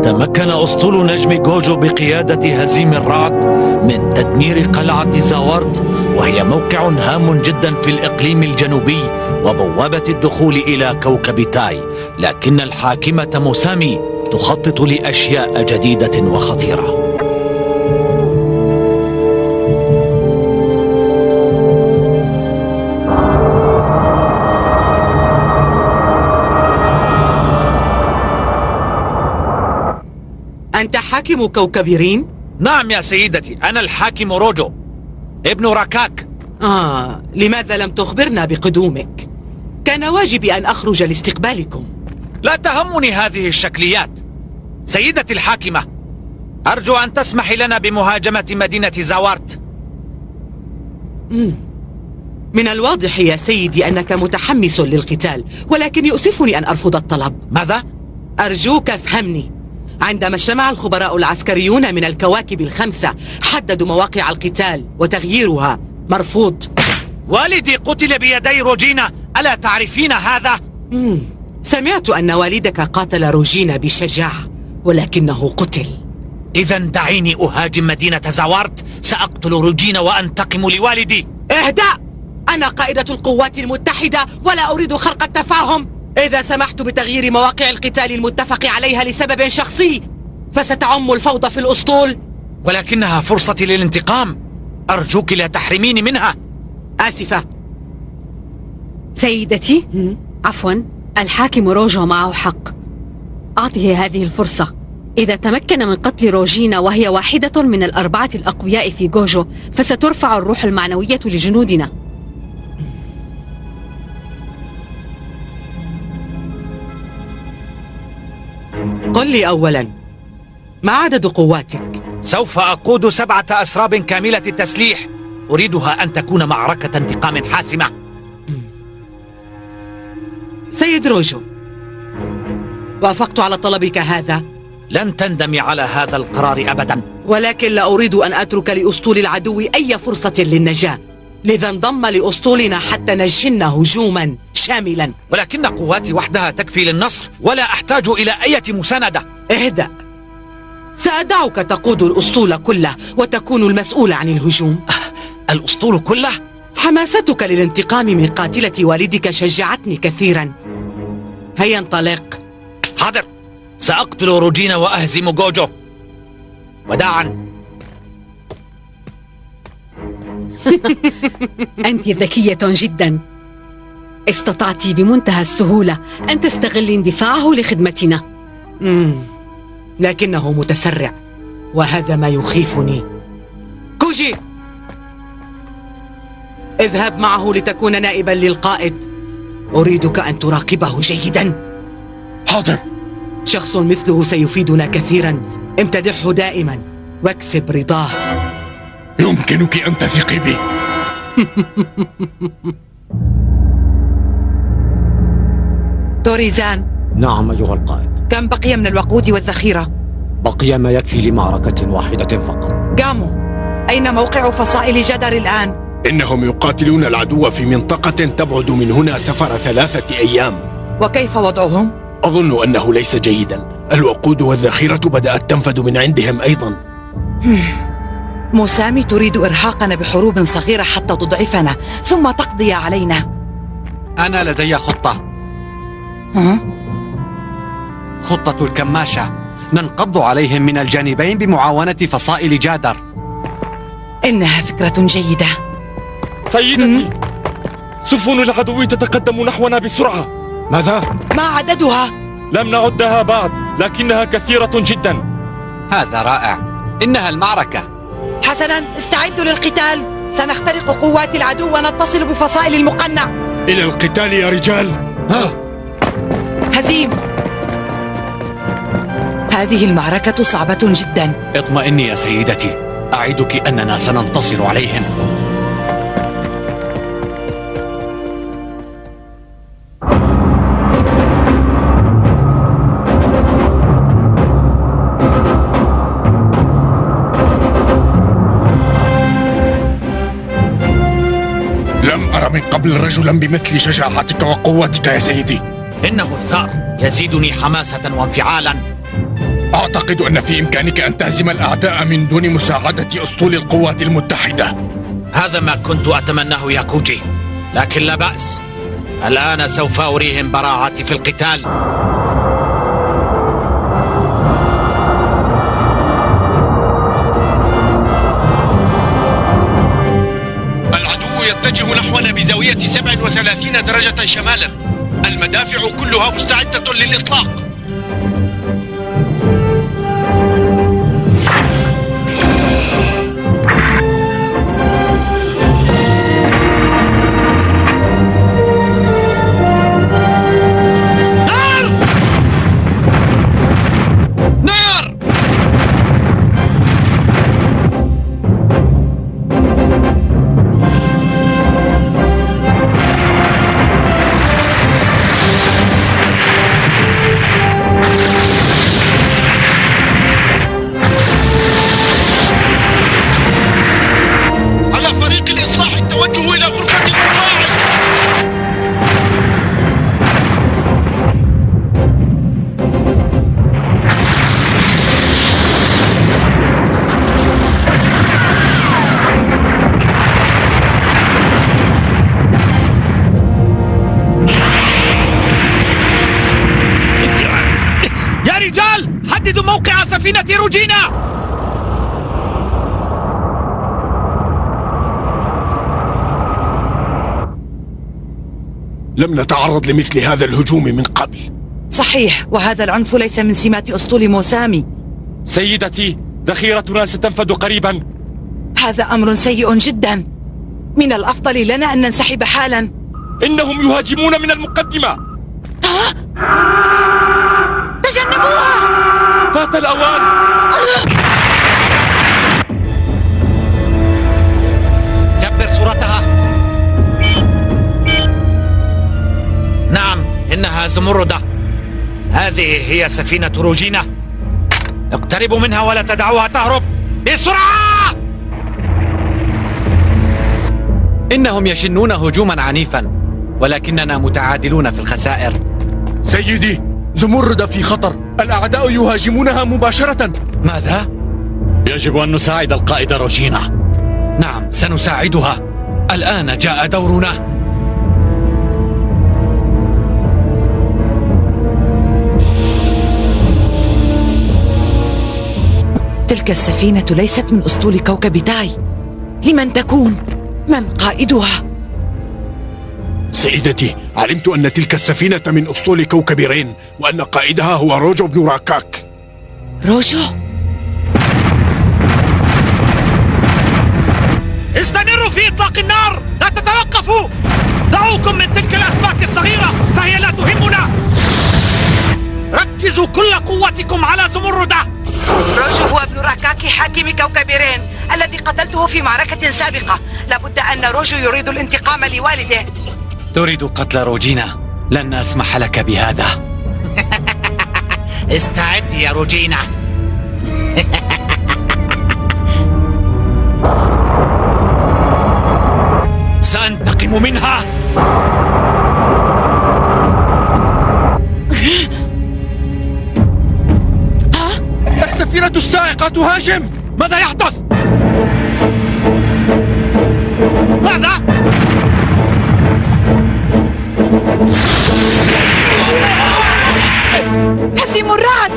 تمكن أسطول نجم جوجو بقيادة هزيم الرعد من تدمير قلعة زاورت، وهي موقع هام جدا في الإقليم الجنوبي وبوابة الدخول إلى كوكب تاي. لكن الحاكمة موسامي تخطط لأشياء جديدة وخطيرة. أنت حاكم كوكب رين؟ نعم يا سيدتي، أنا الحاكم روجو ابن راكاك. لماذا لم تخبرنا بقدومك؟ كان واجبي أن أخرج لاستقبالكم. لا تهمني هذه الشكليات سيدتي الحاكمة. أرجو أن تسمحي لنا بمهاجمة مدينة زاورت. من الواضح يا سيدي أنك متحمس للقتال، ولكن يؤسفني أن أرفض الطلب. ماذا؟ أرجوك افهمني. عندما اجتمع الخبراء العسكريون من الكواكب الخمسة حددوا مواقع القتال وتغييرها مرفوض. والدي قتل بيدي روجينا، ألا تعرفين هذا؟ سمعت أن والدك قاتل روجينا بشجاعة، ولكنه قتل. إذا دعيني أهاجم مدينة زاورت، سأقتل روجينا وأنتقم لوالدي. اهدأ! أنا قائدة القوات المتحدة ولا أريد خرق التفاهم. إذا سمحت بتغيير مواقع القتال المتفق عليها لسبب شخصي فستعم الفوضى في الأسطول. ولكنها فرصتي للانتقام، أرجوك لا تحرميني منها. آسفة سيدتي. عفوا، الحاكم روجو معه حق. أعطيه هذه الفرصة. إذا تمكن من قتل روجينا وهي واحدة من الأربعة الأقوياء في جوجو فسترفع الروح المعنوية لجنودنا. قل لي أولا، ما عدد قواتك؟ سوف أقود 7 أسراب كاملة التسليح. أريدها أن تكون معركة انتقام حاسمة. سيد روجو، وافقت على طلبك هذا. لن تندمي على هذا القرار أبدا. ولكن لا أريد أن أترك لأسطول العدو أي فرصة للنجاة، لذا انضم لأسطولنا حتى نجن هجوما شاملا. ولكن قواتي وحدها تكفي للنصر، ولا أحتاج إلى أي مساندة. اهدأ، سأدعك تقود الأسطول كله وتكون المسؤول عن الهجوم. الأسطول كله؟ حماستك للانتقام من قاتلة والدك شجعتني كثيرا. هيا انطلق. حاضر، سأقتل روجينا وأهزم جوجو. وداعا. أنت ذكية جدا. استطعت بمنتهى السهولة أن تستغلي اندفاعه لخدمتنا. لكنه متسرع، وهذا ما يخيفني. كوجي، اذهب معه لتكون نائبا للقائد. أريدك أن تراقبه جيدا. حاضر. شخص مثله سيفيدنا كثيرا. امتدحه دائما واكسب رضاه. يمكنك أن تثقي بي. توريزان. نعم أيها القائد. كم بقي من الوقود والذخيرة؟ بقي ما يكفي لمعركة واحدة فقط. جامو، أين موقع فصائل جدر الآن؟ إنهم يقاتلون العدو في منطقة تبعد من هنا سفر 3 أيام. وكيف وضعهم؟ أظن أنه ليس جيدا. الوقود والذخيرة بدأت تنفد من عندهم أيضا. موسامي تريد إرهاقنا بحروب صغيرة حتى تضعفنا ثم تقضي علينا. أنا لدي خطة. خطة الكماشة. ننقض عليهم من الجانبين بمعاونة فصائل جادر. إنها فكرة جيدة. سيدتي، سفن العدو تتقدم نحونا بسرعة. ماذا؟ ما عددها؟ لم نعدها بعد، لكنها كثيرة جدا. هذا رائع. إنها المعركة. حسنا، استعدوا للقتال. سنخترق قوات العدو ونتصل بفصائل المقنع. إلى القتال يا رجال. هزيم، هذه المعركة صعبة جدا. اطمئني يا سيدتي، أعدك أننا سننتصر عليهم. لم أرى من قبل رجلا بمثل شجاعتك وقوتك يا سيدي. إنه الثأر يزيدني حماسة وانفعالا. أعتقد أن في إمكانك أن تهزم الأعداء من دون مساعدة أسطول القوات المتحدة. هذا ما كنت أتمناه يا كوجي، لكن لا بأس، الآن سوف أريهم براعتي في القتال. العدو يتجه نحونا بزاوية 37 درجة شمالا. المدافع كلها مستعدة للإطلاق. حددوا موقع سفينة روجينا. لم نتعرض لمثل هذا الهجوم من قبل. صحيح، وهذا العنف ليس من سمات أسطول موسامي. سيدتي، ذخيرتنا ستنفد قريبا. هذا أمر سيء جدا. من الأفضل لنا أن ننسحب حالا. إنهم يهاجمون من المقدمة. تجنبوها! فات الأوان. كبر صورتها. نعم، إنها زمردة. هذه هي سفينة روجينا. اقتربوا منها ولا تدعوها تهرب بسرعة. إنهم يشنون هجوما عنيفا، ولكننا متعادلون في الخسائر. سيدي، زمردة في خطر. الأعداء يهاجمونها مباشرة. ماذا؟ يجب أن نساعد القائد روجينا. نعم، سنساعدها. الآن جاء دورنا. تلك السفينة ليست من أسطول كوكب تاي. لمن تكون؟ من قائدها؟ سيدتي، علمت أن تلك السفينة من أسطول كوكب رين، وأن قائدها هو روجو بن راكاك. روجو؟ استمروا في إطلاق النار، لا تتوقفوا. دعوكم من تلك الأسماك الصغيرة فهي لا تهمنا. ركزوا كل قوتكم على زمردة. روجو هو ابن راكاكي حاكم كوكب رين الذي قتلته في معركة سابقة. لابد أن روجو يريد الانتقام لوالده. تريد قتل روجينا؟ لن أسمح لك بهذا. استعد يا روجينا. سأنتقم منها. السفينة السائقة تهاجم. ماذا يحدث؟ ماذا؟ هزيم الرعد.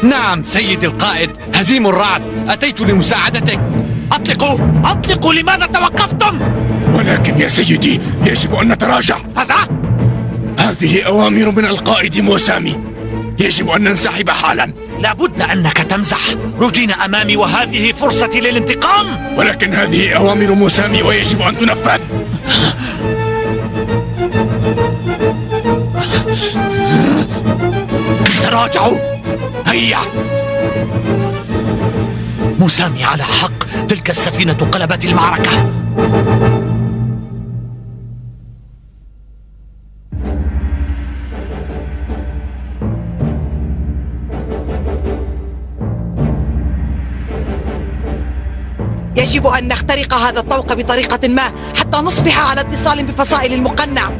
نعم سيدي القائد، هزيم الرعد. أتيت لمساعدتك. أطلقوا، لماذا توقفتم؟ ولكن يا سيدي، يجب أن نتراجع. ماذا؟ هذه أوامر من القائد موسامي. يجب أن ننسحب حالا. لابد أنك تمزح. روجينا أمامي وهذه فرصتي للانتقام. ولكن هذه أوامر موسامي ويجب أن تنفذ. تراجعوا. هيا. موسامي على حق، تلك السفينة قلبت المعركة. يجب أن نخترق هذا الطوق بطريقة ما حتى نصبح على اتصال بفصائل المقنع.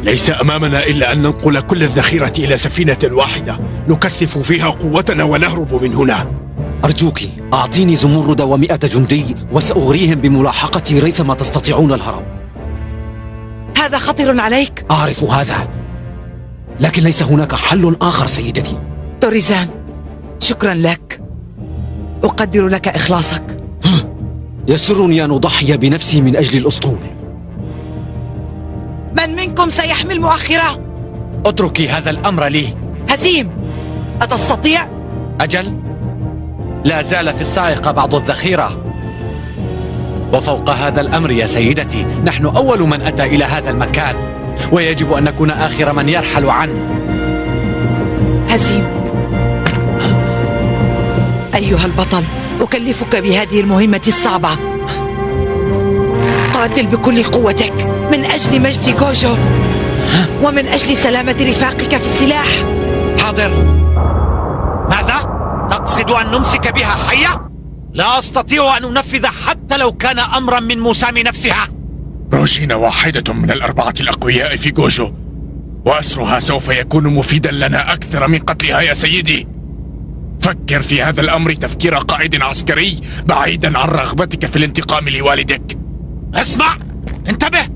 ليس أمامنا إلا أن ننقل كل الذخيرة إلى سفينة واحدة نكثف فيها قوتنا ونهرب من هنا. أرجوك أعطيني زمرد و100 جندي وسأغريهم بملاحقتي ريثما تستطيعون الهرب. هذا خطر عليك. أعرف هذا، لكن ليس هناك حل آخر سيدتي. توريزان، شكرا لك، أقدر لك إخلاصك. يسرني أن أضحي بنفسي من أجل الأسطول. من منكم سيحمل مؤخرة؟ اتركي هذا الأمر لي. هزيم، أتستطيع؟ أجل، لا زال في الصاعقة بعض الذخيرة. وفوق هذا الأمر يا سيدتي، نحن أول من أتى إلى هذا المكان، ويجب أن نكون آخر من يرحل عنه. هزيم، أيها البطل، أكلفك بهذه المهمة الصعبة. قاتل بكل قوتك من أجل مجد غوجو ومن أجل سلامة رفاقك في السلاح. حاضر. ماذا؟ تقصد أن نمسك بها حية؟ لا أستطيع أن أنفذ حتى لو كان أمرا من موسام نفسها. روجينا واحدة من الأربعة الأقوياء في غوجو، وأسرها سوف يكون مفيدا لنا أكثر من قتلها يا سيدي. فكر في هذا الأمر تفكير قائد عسكري بعيدا عن رغبتك في الانتقام لوالدك. اسمع، انتبه.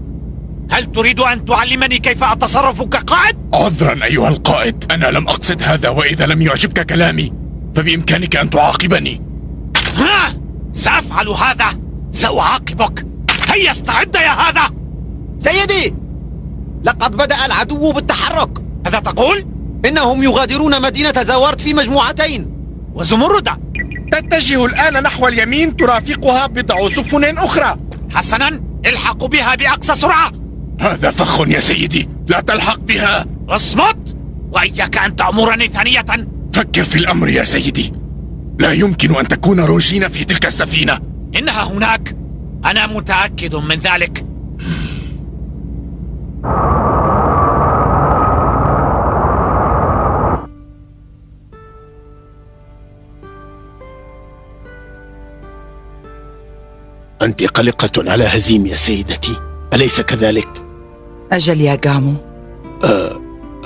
هل تريد أن تعلمني كيف أتصرف كقائد؟ عذرا أيها القائد، أنا لم أقصد هذا، وإذا لم يعجبك كلامي فبإمكانك أن تعاقبني. ها، سأفعل هذا. سأعاقبك. هيا استعد يا هذا. سيدي، لقد بدأ العدو بالتحرك. ماذا تقول؟ إنهم يغادرون مدينة زاورت في مجموعتين. وزمردة تتجه الآن نحو اليمين، ترافقها بضع سفن أخرى. حسنا، الحقوا بها بأقصى سرعة. هذا فخ يا سيدي، لا تلحق بها. اصمت، وإياك أن تأمرني ثانية. فكر في الأمر يا سيدي، لا يمكن أن تكون روجينا في تلك السفينة. إنها هناك، أنا متأكد من ذلك. أنت قلقة على هزيم يا سيدتي، أليس كذلك؟ أجل يا غامو.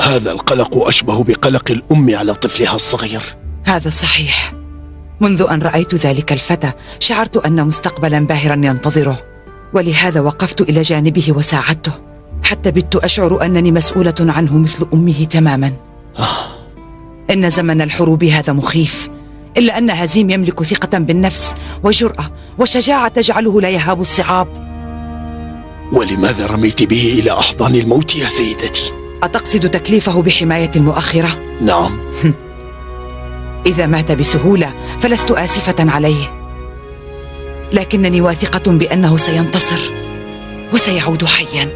هذا القلق أشبه بقلق الأم على طفلها الصغير. هذا صحيح. منذ أن رأيت ذلك الفتى شعرت أن مستقبلا باهرا ينتظره، ولهذا وقفت إلى جانبه وساعدته، حتى بت أشعر أنني مسؤولة عنه مثل أمه تماما. إن زمن الحروب هذا مخيف، إلا أن هزيم يملك ثقة بالنفس وجرأة وشجاعة تجعله لا يهاب الصعاب. ولماذا رميت به إلى أحضان الموت يا سيدتي؟ أتقصد تكليفه بحماية المؤخرة؟ نعم. إذا مات بسهولة فلست آسفة عليه، لكنني واثقة بأنه سينتصر وسيعود حيا.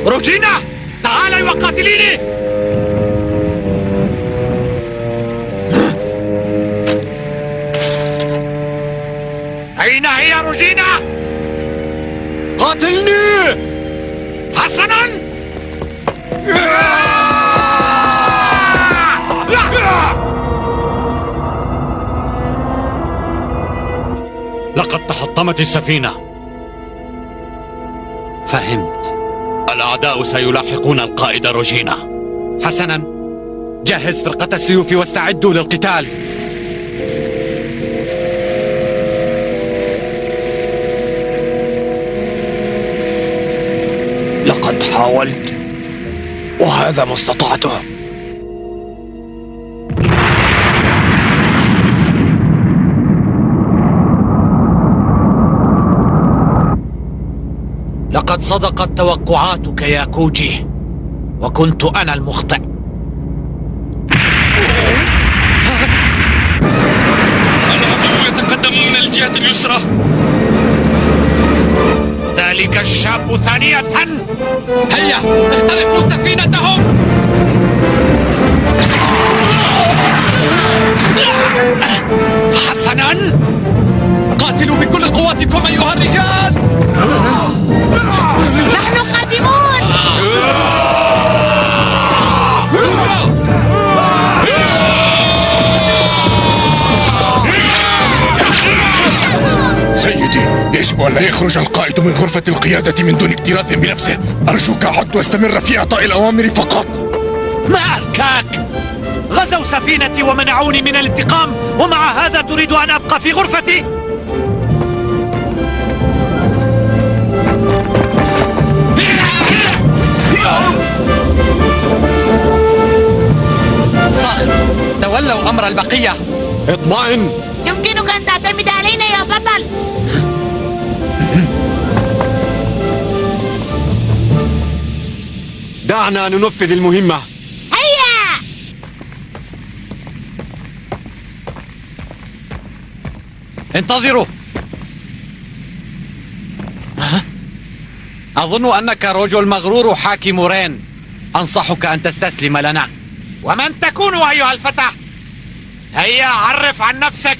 روجينا، تعالي وقاتليني. أين هي روجينا؟ قاتلني! حسنا! لقد تحطمت السفينة. فهمت. الأعداء سيلاحقون القائد روجينا. حسنا، جهز فرقة السيوف واستعدوا للقتال. لقد حاولت وهذا ما استطعته. لقد صدقت توقعاتك يا كوجي، وكنت أنا المخطئ. العدو يتقدم من الجهة اليسرى. ذلك الشاب ثانية. هيا اخترقوا سفينتهم. حسنا، قاتلوا بكل قوتكم أيها الرجال. نحن قادمون. يجب أن لا يخرج القائد من غرفة القيادة من دون اكتراث بنفسه. أرجوك عد واستمر في إعطاء الأوامر فقط. ما أذكاك؟ غزوا سفينتي ومنعوني من الانتقام، ومع هذا تريد أن أبقى في غرفتي؟ صخر، تولوا أمر البقية. اطمئن. يمكنك أن تعتمد علينا يا بطل. دعنا ننفذ المهمة. هيا. انتظروا. أظن أنك رجل مغرور حاكم رين. أنصحك أن تستسلم لنا. ومن تكون أيها الفتى؟ هيا عرف عن نفسك.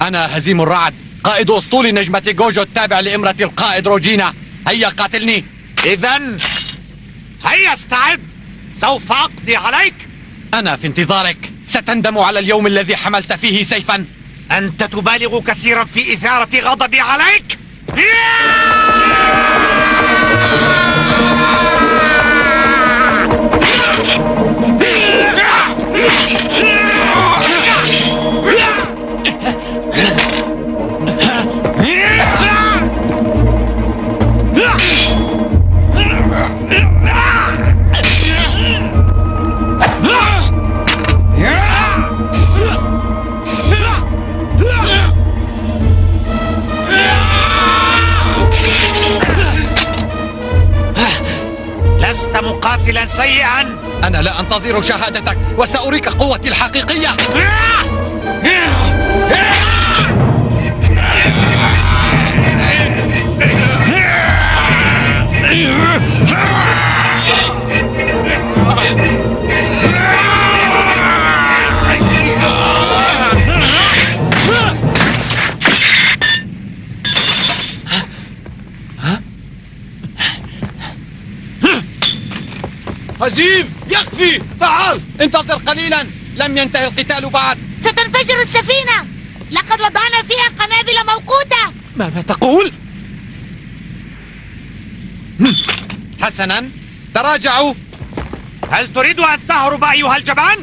أنا هزيم الرعد، قائد أسطول نجمة جوجو التابع لإمرة القائد روجينا. هيا قاتلني. إذن هيا استعد، سوف أقضي عليك. أنا في انتظارك. ستندم على اليوم الذي حملت فيه سيفا. أنت تبالغ كثيرا في إثارة غضبي عليك. لست مقاتلا سيئا. أنا لا أنتظر شهادتك، وسأريك قوتي الحقيقية. هزيم، يكفي. تعال. انتظر قليلا، لم ينتهي القتال بعد. ستنفجر السفينة. لقد وضعنا فيها قنابل موقوتة. ماذا تقول؟ حسنا، تراجعوا. هل تريد أن تهرب أيها الجبان؟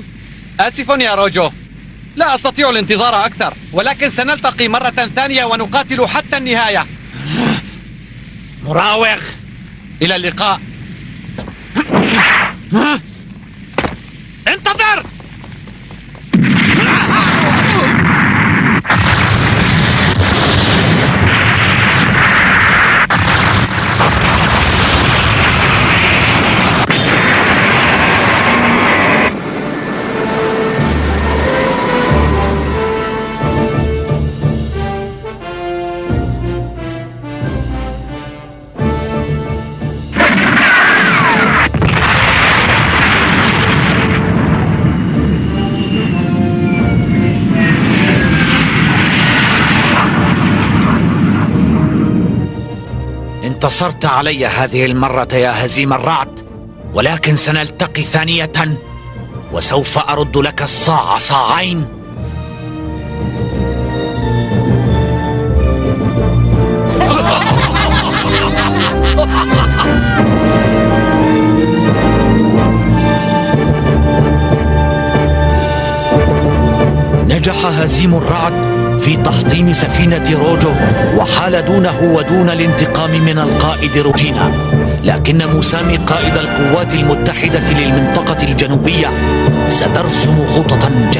آسف يا روجو، لا أستطيع الانتظار أكثر، ولكن سنلتقي مرة ثانية ونقاتل حتى النهاية. مراوغ. إلى اللقاء. انتظر. انتصرت علي هذه المرة يا هزيم الرعد، ولكن سنلتقي ثانية وسوف أرد لك الصاع صاعين. نجح هزيم الرعد في تحطيم سفينة روجو، وحال دونه ودون الانتقام من القائد روجينا، لكن موسامي قائد القوات المتحدة للمنطقة الجنوبية سترسم خططا جديدة.